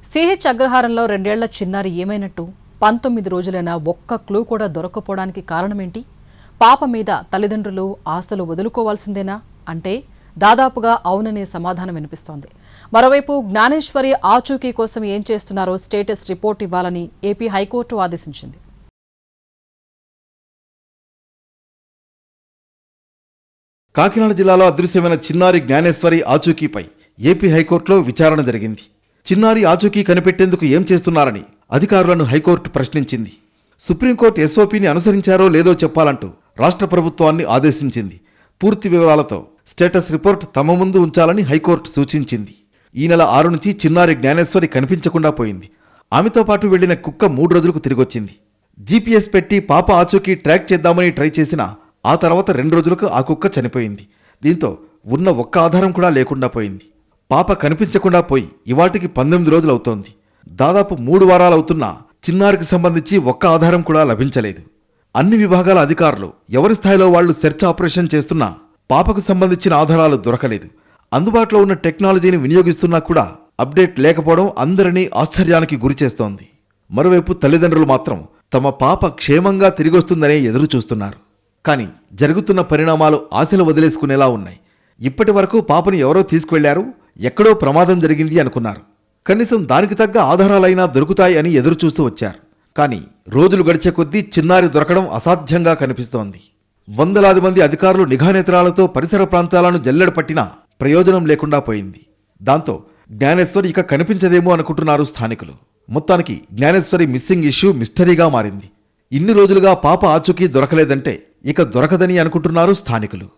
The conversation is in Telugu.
సిహెచ్ అగ్రహారంలో 2 ఏళ్ల చిన్నారి ఏమైనట్టు 19 రోజులైనా ఒక్క క్లూ కూడా దొరకపోవడానికి కారణమేంటి? పాప మీద తల్లిదండ్రులు ఆశలు వదులుకోవాల్సిందేనా అంటే దాదాపుగా అవుననే సమాధానం వినిపిస్తోంది. మరోవైపు జ్ఞానేశ్వరి ఆచూకీ కోసం ఏం చేస్తున్నారో స్టేటస్ రిపోర్ట్ ఇవ్వాలని ఏపీ హైకోర్టు ఆదేశించింది. కాకినాడ జిల్లాలో అదృశ్యమైన చిన్నారి జ్ఞానేశ్వరి ఆచూకీపై ఏపీ హైకోర్టులో విచారణ జరిగింది. చిన్నారి ఆచూకీ కనిపెట్టేందుకు ఏం చేస్తున్నారని అధికారులను హైకోర్టు ప్రశ్నించింది. సుప్రీంకోర్టు ఎస్ఓపీని అనుసరించారో లేదో చెప్పాలంటూ రాష్ట్ర ప్రభుత్వాన్ని ఆదేశించింది. పూర్తి వివరాలతో స్టేటస్ రిపోర్ట్ తమ ముందు ఉంచాలని హైకోర్టు సూచించింది. ఈ నెల 6 నుంచి చిన్నారి జ్ఞానేశ్వరి కనిపించకుండా పోయింది. ఆమెతో పాటు వెళ్లిన కుక్క 3 రోజులకు తిరిగొచ్చింది. జీపీఎస్ పెట్టి పాప ఆచూకీ ట్రాక్ చేద్దామని ట్రై చేసినా ఆ తర్వాత 2 రోజులకు ఆ కుక్క చనిపోయింది. దీంతో ఉన్న ఒక్క ఆధారం కూడా లేకుండా పోయింది. పాప కనిపించకుండా పోయి ఇవాటికి 19 రోజులవుతోంది. దాదాపు 3 వారాలవుతున్నా చిన్నారికి సంబంధించి ఒక్క ఆధారం కూడా లభించలేదు. అన్ని విభాగాల అధికారులు ఎవరి స్థాయిలో వాళ్లు సెర్చ్ ఆపరేషన్ చేస్తున్నా పాపకు సంబంధించిన ఆధారాలు దొరకలేదు. అందుబాటులో ఉన్న టెక్నాలజీని వినియోగిస్తున్నా కూడా అప్డేట్ లేకపోవడం అందరినీ ఆశ్చర్యానికి గురిచేస్తోంది. మరోవైపు తల్లిదండ్రులు మాత్రం తమ పాప క్షేమంగా తిరిగొస్తుందనే ఎదురు చూస్తున్నారు. కానీ జరుగుతున్న పరిణామాలు ఆశలు వదిలేసుకునేలా ఉన్నాయి. ఇప్పటి వరకు పాపని ఎవరో తీసుకువెళ్లారు, ఎక్కడో ప్రమాదం జరిగింది అనుకున్నారు. కనీసం దానికి తగ్గ ఆధారాలైనా దొరుకుతాయి అని ఎదురుచూస్తూ వచ్చారు. కానీ రోజులు గడిచే కొద్దీ చిన్నారి దొరకడం అసాధ్యంగా కనిపిస్తోంది. వందలాది మంది అధికారులు నిఘానేత్రాలతో పరిసర ప్రాంతాలను జల్లెడ పట్టినా ప్రయోజనం లేకుండా పోయింది. దాంతో జ్ఞానేశ్వరి ఇక కనిపించదేమో అనుకుంటున్నారు స్థానికులు. మొత్తానికి జ్ఞానేశ్వరి మిస్సింగ్ ఇష్యూ మిస్టరీగా మారింది. ఇన్ని రోజులుగా పాప ఆచూకీ దొరకలేదంటే ఇక దొరకదని అనుకుంటున్నారు స్థానికులు.